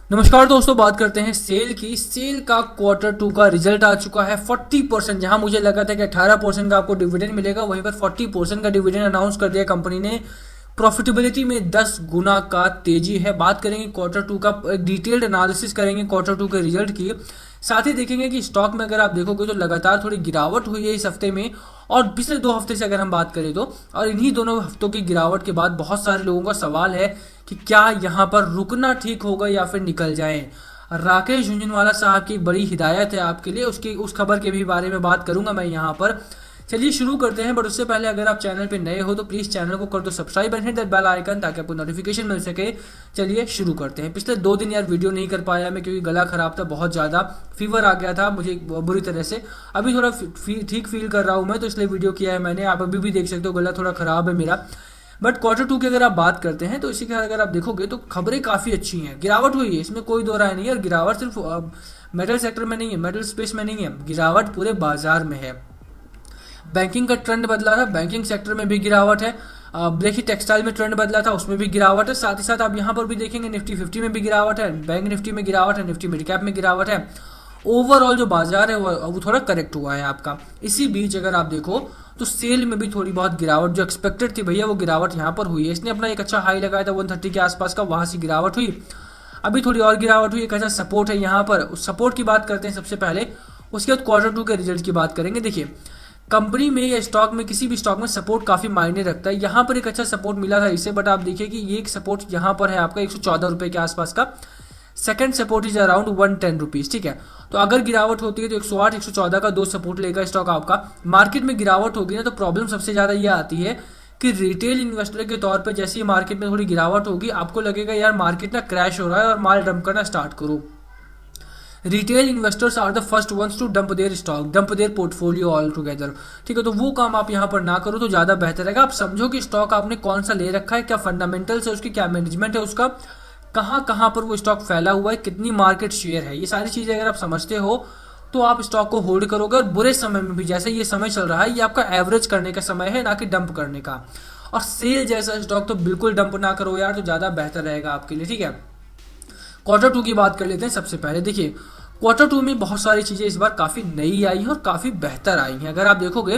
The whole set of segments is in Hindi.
नमस्कार दोस्तों, बात करते हैं सेल की। सेल का क्वार्टर 2 का रिजल्ट आ चुका है। 40%, जहां मुझे लगा था कि 18% का आपको डिविडेंड मिलेगा, वहीं पर 40% का डिविडेंड अनाउंस कर दिया कंपनी ने। प्रॉफिटेबिलिटी में 10 गुना का तेजी है। बात करेंगे क्वार्टर 2 का, एक डिटेल्ड एनालिसिस करेंगे क्वार्टर 2 के रिजल्ट की। साथ ही देखेंगे कि स्टॉक में अगर आप देखोगे तो लगातार थोड़ी गिरावट हुई है इस हफ्ते में, और पिछले 2 हफ्ते से अगर हम बात करें तो। और इन्हीं दोनों हफ्तों की गिरावट के बाद बहुत सारे लोगों का सवाल है कि क्या यहाँ पर रुकना ठीक होगा या फिर निकल जाए। राकेश झुंझुनवाला साहब की बड़ी हिदायत है आपके लिए, उसकी उस खबर के भी बारे में बात करूंगा मैं यहाँ पर। चलिए शुरू करते हैं, बट उससे पहले अगर आप चैनल पे नए हो तो प्लीज़ चैनल को कर दो subscribe and hit that bell icon, ताकि आपको नोटिफिकेशन मिल सके। चलिए शुरू करते हैं। पिछले 2 दिन यार वीडियो नहीं कर पाया मैं, क्योंकि गला खराब था, बहुत ज़्यादा फीवर आ गया था मुझे बुरी तरह से। अभी थोड़ा ठीक फील कर रहा हूँ मैं, तो इसलिए वीडियो किया है मैंने। आप अभी भी देख सकते हो गला थोड़ा ख़राब है मेरा। बट क्वार्टर 2 की अगर आप बात करते हैं तो इसी का अगर आप देखोगे तो खबरें काफ़ी अच्छी हैं। गिरावट हुई है, इसमें कोई दो राय नहीं है। और गिरावट सिर्फ मेटल सेक्टर में नहीं है, मेटल स्पेस में नहीं है, गिरावट पूरे बाजार में है। बैंकिंग का ट्रेंड बदला था, बैंकिंग सेक्टर में भी गिरावट है। देखिए टेक्सटाइल में ट्रेंड बदला था, उसमें भी गिरावट है। साथ ही साथ आप यहाँ पर भी देखेंगे निफ्टी 50 में भी गिरावट है, बैंक निफ्टी में गिरावट है, निफ्टी मिड कैप में गिरावट है। ओवरऑल जो बाजार है वो थोड़ा करेक्ट हुआ है आपका। इसी बीच अगर आप देखो तो सेल में भी थोड़ी बहुत गिरावट जो एक्सपेक्टेड थी भैया, वो गिरावट यहाँ पर हुई है। इसने अपना एक अच्छा हाई लगाया था 130 के आसपास का, वहाँ से गिरावट हुई। अभी थोड़ी और गिरावट हुई, एक अच्छा सपोर्ट है यहाँ पर। उस सपोर्ट की बात करते हैं सबसे पहले, उसके बाद क्वार्टर 2 के रिजल्ट की बात करेंगे। देखिए कंपनी में या स्टॉक में, किसी भी स्टॉक में सपोर्ट काफी मायने रखता है। यहाँ पर एक अच्छा सपोर्ट मिला था इसे, बट आप देखिए कि ये एक सपोर्ट यहाँ पर है आपका 114 रुपए के आसपास का। Second support is around 110 rupees, ठीक है। तो अगर गिरावट होती है तो 108 114 का 2 सपोर्ट लेगा स्टॉक आपका। मार्केट में गिरावट होगी ना, तो प्रॉब्लम सबसे ज्यादा ये आती है कि रिटेल इन्वेस्टर के तौर पे जैसे ही मार्केट में थोड़ी गिरावट होगी, आपको लगेगा यार मार्केट ना क्रैश हो रहा है और माल डंप करना स्टार्ट करो। Retail investors are the first ones to dump their stock, dump their portfolio all together, ठीक है। तो वो काम आप यहाँ पर ना करो तो ज़्यादा बेहतर रहेगा। आप समझो कि स्टॉक आपने कौन सा ले रखा है, क्या फंडामेंटल्स है उसकी, क्या मैनेजमेंट है उसका, कहाँ कहाँ पर वो स्टॉक फैला हुआ है, कितनी मार्केट शेयर है। ये सारी चीज़ें अगर आप समझते हो तो आप स्टॉक को होल्ड करोगे। और बुरे समय में भी, जैसे ये समय चल रहा है, ये आपका एवरेज करने का समय है, ना कि डंप करने का। और सेल जैसा स्टॉक तो बिल्कुल डंप ना करो यार, तो ज़्यादा बेहतर रहेगा आपके लिए, ठीक है। क्वार्टर 2 की बात कर लेते हैं सबसे पहले। देखिए क्वार्टर 2 में बहुत सारी चीज़ें इस बार काफ़ी नई आई हैं और काफ़ी बेहतर आई हैं। अगर आप देखोगे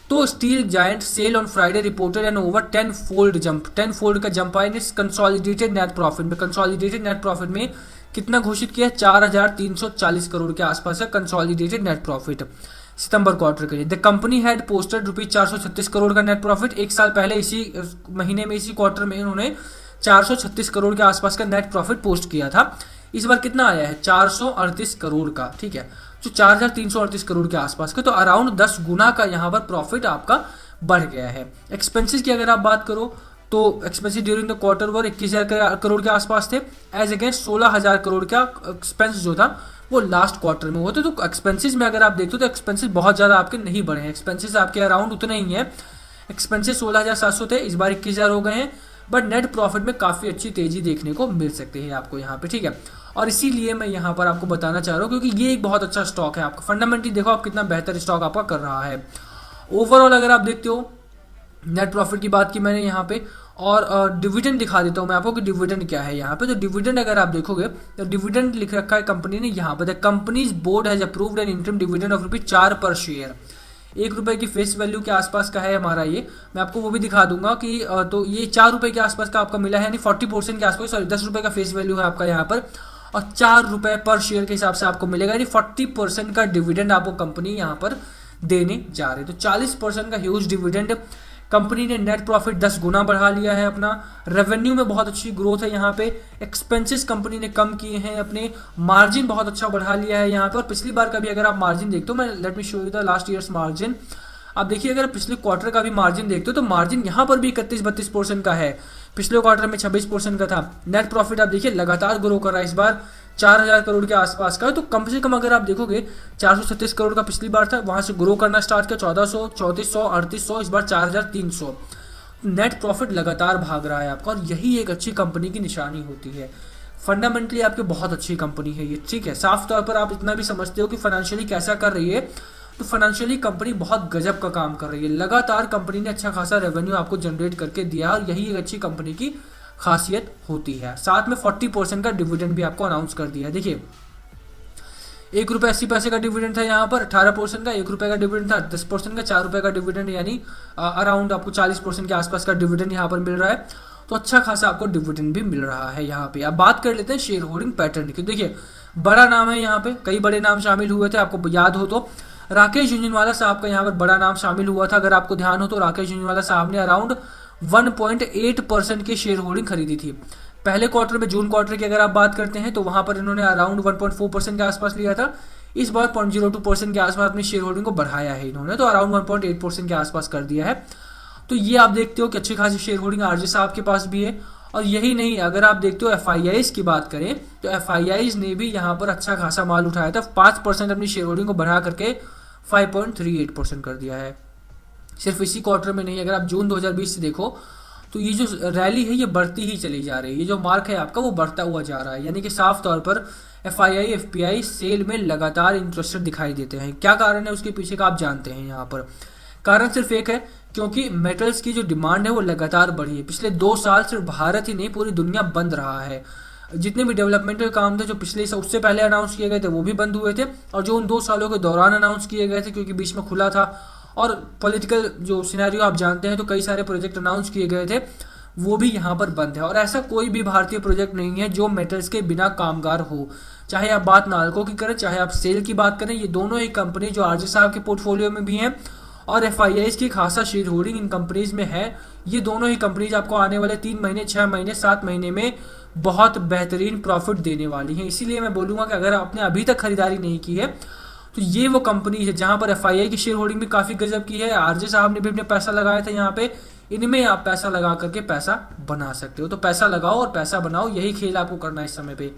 तो steel giant SAIL on Friday reported an over 10 fold jump, 10 fold का जंप आया इन कंसोलिडेटेड नेट प्रॉफिट में। कंसोलिडेटेड नेट प्रॉफिट में कितना घोषित किया है? 4,340 करोड़ के आसपास है कंसोलिडेटेड नेट प्रॉफिट सितंबर क्वार्टर के लिए। The company had posted ₹436 crore का नेट प्रॉफिट। एक साल पहले इसी महीने में, इसी क्वार्टर में उन्होंने 436 करोड़ के आसपास का नेट प्रॉफिट पोस्ट किया था। इस बार कितना आया है? 438 करोड़ का, ठीक है। जो 4,338 करोड़ के आसपास का, तो अराउंड 10 गुना का यहाँ पर प्रॉफिट आपका बढ़ गया है। एक्सपेंसेस की अगर आप बात करो तो एक्सपेंसिस ड्यूरिंग द क्वार्टर वर 21,000 करोड़ के आसपास थे, एज अगेंस्ट 16,000 करोड़ का एक्सपेंस जो था वो लास्ट क्वार्टर में होते। तो एक्सपेंसेस में अगर आप देखते हो तो एक्सपेंसेस बहुत ज़्यादा आपके नहीं बढ़े हैं। एक्सपेंसेस आपके अराउंड उतने ही हैं। एक्सपेंसेस 16,700 थे, इस बार 21,000 हो गए हैं। बट नेट प्रॉफिट में काफ़ी अच्छी तेजी देखने को मिल सकती है आपको यहाँ पे, ठीक है। और इसीलिए मैं यहाँ पर आपको बताना चाह रहा हूँ, क्योंकि ये एक बहुत अच्छा स्टॉक है आपका। फंडामेंटली देखो आप कितना बेहतर स्टॉक आपका कर रहा है। ओवरऑल अगर आप देखते हो, नेट प्रॉफिट की बात की मैंने यहाँ पे, और डिविडेंड दिखा देता हूँ मैं आपको कि डिविडेंड क्या है यहाँ पे। तो डिविडेंड अगर आप देखोगे तो डिविडेंड लिख रखा है कंपनी ने यहाँ पे, the companies board has approved N interim dividend of ₹4 पर शेयर। ₹1 की फेस वैल्यू के आसपास का है हमारा ये। मैं आपको वो भी दिखा दूंगा कि तो ये ₹4 के आसपास का आपका मिला है, यानी 40% के आसपास, सॉरी ₹10 का फेस वैल्यू है आपका यहाँ पर, और ₹4 पर शेयर के हिसाब से आपको मिलेगा, यानी 40% का डिविडेंड आपको कंपनी यहाँ पर देने जा रही है। तो 40% का ह्यूज डिविडेंड। कंपनी ने नेट प्रॉफिट 10 गुना बढ़ा लिया है अपना। रेवेन्यू में बहुत अच्छी ग्रोथ है यहाँ पे। एक्सपेंसेस कंपनी ने कम किए हैं अपने। मार्जिन बहुत अच्छा बढ़ा लिया है यहाँ पे। और पिछली बार का भी अगर आप मार्जिन देखते हो, मैं let me show you the last years margin. आप देखिए अगर पिछले क्वार्टर का भी मार्जिन देखते हो तो मार्जिन यहाँ पर भी 31-32% का है। पिछले क्वार्टर में 26% का था। नेट प्रॉफिट आप देखिए लगातार ग्रो कर रहा है, इस बार 4,000 करोड़ के आसपास का। तो कम से कम अगर आप देखोगे 436 करोड़ का पिछली बार था, वहां से ग्रो करना स्टार्ट किया 1,400, 3,400, 3,800, इस बार 4,300। नेट प्रॉफिट लगातार भाग रहा है आपका, और यही एक अच्छी कंपनी की निशानी होती है। फंडामेंटली आपकी बहुत अच्छी कंपनी है ये, ठीक है। साफ तौर पर आप इतना भी समझते हो कि फाइनेंशियली कैसा कर रही है, तो फाइनेंशियली कंपनी बहुत गजब का काम कर रही है। लगातार कंपनी ने अच्छा खासा रेवेन्यू आपको जनरेट करके दिया, और यही एक अच्छी कंपनी की खासियत होती है। साथ में 40% का डिविडेंड भी आपको अनाउंस कर दिया है। देखिए, 1 रुपये 80 पैसे का डिविडेंड था यहाँ पर, 18% का, 1 रुपये का डिविडेंड था, 10% का, 4 रुपये का डिविडेंड, यानी अराउंड आपको 40% के आसपास का डिविडेंड यहाँ पर मिल रहा है। तो अच्छा खासा आपको डिविडेंड भी मिल रहा है यहाँ पे। अब बात कर लेते हैं शेयर होल्डिंग पैटर्न की। देखिए, बड़ा नाम है यहाँ पे, कई बड़े नाम शामिल हुए थे, आपको याद हो तो राकेश झुंझुनवाला साहब का यहाँ पर बड़ा नाम शामिल हुआ था। अगर आपको ध्यान हो तो राकेश झुंझुनवाला साहब ने अराउंड 1.8% की शेयर होल्डिंग खरीदी थी। पहले क्वार्टर में, जून क्वार्टर की अगर आप बात करते हैं तो वहां पर इन्होंने अराउंड 1.4% के आसपास लिया था। इस बार 0.02% के आसपास अपनी शेयर होल्डिंग को बढ़ाया है इन्होंने, तो अराउंड 1.8% के आसपास कर दिया है। तो ये आप देखते हो कि अच्छी खासी शेयर होल्डिंग आरजे साहब के पास भी है। और यही नहीं, अगर आप देखते हो एफआईआईज की बात करें तो एफआईआईज ने भी यहाँ पर अच्छा खासा माल उठाया था, 5% अपनी शेयर होल्डिंग को बढ़ा करके 5.38% कर दिया है। सिर्फ इसी क्वार्टर में नहीं, अगर आप जून 2020 से देखो तो ये जो रैली है ये बढ़ती ही चली जा रही है। ये जो मार्क है आपका वो बढ़ता हुआ जा रहा है, यानी कि साफ तौर पर एफआईआई एफपीआई सेल में लगातार इंटरेस्टेड दिखाई देते हैं। क्या कारण है उसके पीछे का आप जानते हैं। यहाँ पर कारण सिर्फ एक है, क्योंकि मेटल्स की जो डिमांड है वो लगातार बढ़ी है। पिछले 2 साल सिर्फ भारत ही नहीं, पूरी दुनिया बंद रहा है। जितने भी डेवलपमेंटल काम थे जो पिछले उससे पहले अनाउंस किए गए थे वो भी बंद हुए थे, और जो उन 2 सालों के दौरान अनाउंस किए गए थे क्योंकि बीच में खुला था और पॉलिटिकल जो सिनेरियो आप जानते हैं, तो कई सारे प्रोजेक्ट अनाउंस किए गए थे, वो भी यहाँ पर बंद है। और ऐसा कोई भी भारतीय प्रोजेक्ट नहीं है जो मेटल्स के बिना कामगार हो। चाहे आप बात नाल्को की करें, चाहे आप सेल की बात करें, ये दोनों ही कंपनी जो आरजे साहब के पोर्टफोलियो में भी हैं और एफआईआईज की खासा शेयर होल्डिंग इन कंपनीज में है, ये दोनों ही कंपनीज आपको आने वाले 3 महीने, 6 महीने, 7 महीने में बहुत बेहतरीन प्रॉफिट देने वाली हैं। इसीलिए मैं बोलूँगा कि अगर आपने अभी तक खरीदारी नहीं की है तो ये वो कंपनी है जहां पर एफआईआई की शेयर होल्डिंग भी काफ़ी गजब की है। आरजे साहब ने भी अपने पैसा लगाया था यहाँ पे, इनमें आप पैसा लगा करके पैसा बना सकते हो। तो पैसा लगाओ और पैसा बनाओ, यही खेल आपको करना है इस समय पे।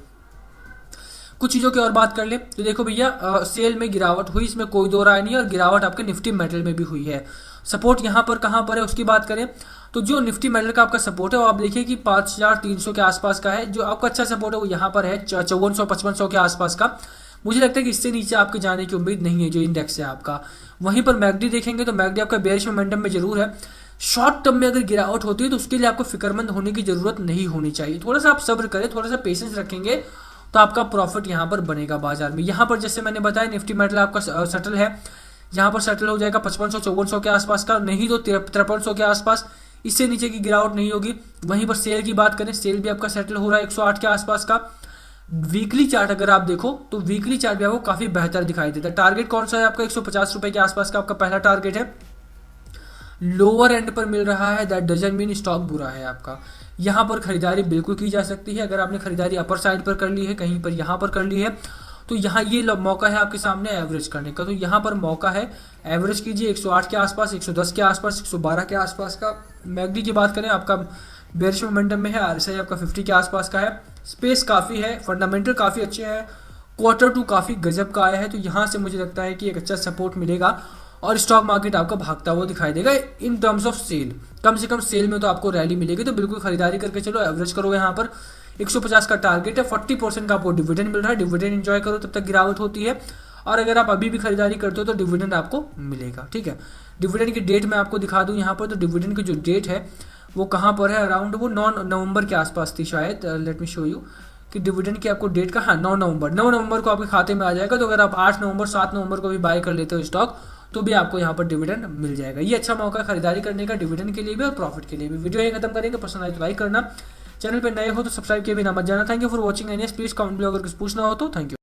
कुछ चीज़ों की और बात कर ले तो देखो भैया, सेल में गिरावट हुई, इसमें कोई दो राय नहीं है, और गिरावट आपके निफ्टी मेटल में भी हुई है। सपोर्ट यहाँ पर कहाँ पर है उसकी बात करें तो जो निफ्टी मेटल का आपका सपोर्ट है वो आप देखिए कि 5300 के आसपास का है। जो आपका अच्छा सपोर्ट है वो यहाँ पर है 5400-5500 के आसपास का। मुझे लगता है कि इससे नीचे आपके जाने की उम्मीद नहीं है जो इंडेक्स है आपका। वहीं पर मैगडी देखेंगे तो मैगडी आपका बेयरिश मोमेंटम में जरूर है। शॉर्ट टर्म में अगर गिरावट होती है तो उसके लिए आपको फिक्रमंद होने की जरूरत नहीं होनी चाहिए। थोड़ा सा आप सब्र करें, थोड़ा सा पेशेंस रखेंगे तो आपका प्रॉफिट यहाँ पर बनेगा बाजार में। यहाँ पर जैसे मैंने बताया निफ्टी मेटल आपका सेटल है, यहाँ पर सेटल हो जाएगा 5500-5400 के आसपास का, नहीं तो 5300 के आसपास। इससे नीचे की गिरावट नहीं होगी। वहीं पर सेल की बात करें, सेल भी आपका सेटल हो रहा है 108 के आसपास का। वीकली चार्ट अगर आप देखो तो वीकली चार्ट भी आपको काफी बेहतर दिखाई देता है। टारगेट कौन सा है आपका, 150 रुपए के आसपास का आपका पहला टारगेट है। लोअर एंड पर मिल रहा है, दैट डजंट मीन स्टॉक बुरा है आपका। यहाँ पर खरीदारी बिल्कुल की जा सकती है। अगर आपने खरीदारी अपर साइड पर कर ली है, कहीं पर यहाँ पर कर ली है, तो यहाँ ये मौका है आपके सामने एवरेज करने का। तो यहाँ पर मौका है, एवरेज कीजिए 108 के आसपास, 110 के आसपास, 112 के आसपास का। मैगडी की बात करें आपका बेयरिश मोमेंटम में है, आरएसआई आपका 50 के आसपास का है। स्पेस काफ़ी है, फंडामेंटल काफ़ी अच्छे हैं, Q2 काफ़ी गजब का आया है। तो यहाँ से मुझे लगता है कि एक अच्छा सपोर्ट मिलेगा और स्टॉक मार्केट आपका भागता हुआ दिखाई देगा इन टर्म्स ऑफ सेल। कम से कम सेल में तो आपको रैली मिलेगी, तो बिल्कुल खरीदारी करके चलो, एवरेज करो। यहाँ पर 150 का टारगेट है, 40% का आपको डिविडेंड मिल रहा है। डिविडेंड एंजॉय करो, तब तक गिरावट होती है। और अगर आप अभी भी खरीदारी करते हो तो डिविडेंड आपको मिलेगा, ठीक है। डिविडेंड की डेट मैं आपको दिखा दूं यहाँ पर, तो डिविडेंड की जो डेट है वो कहाँ पर है, अराउंड वो 9 नवंबर के आसपास थी शायद। लेट मी शो यू कि डिविडेंड की आपको डेट का, हाँ 9 नवंबर को आपके खाते में आ जाएगा। तो अगर आप 8 नवंबर 7 नवंबर को भी बाय कर लेते हो स्टॉक तो भी आपको यहाँ पर डिविडेंड मिल जाएगा। ये अच्छा मौका है खरीदारी करने का, डिविडेंड के लिए भी और प्रॉफिट के लिए भी। वीडियो यही खत्म करेंगे, पसंद आए तो लाइक करना, चैनल पर नए हो तो सब्सक्राइब किए बिना मत जाना। Thank you for watching and please comment में अगर कुछ पूछना हो तो। Thank you.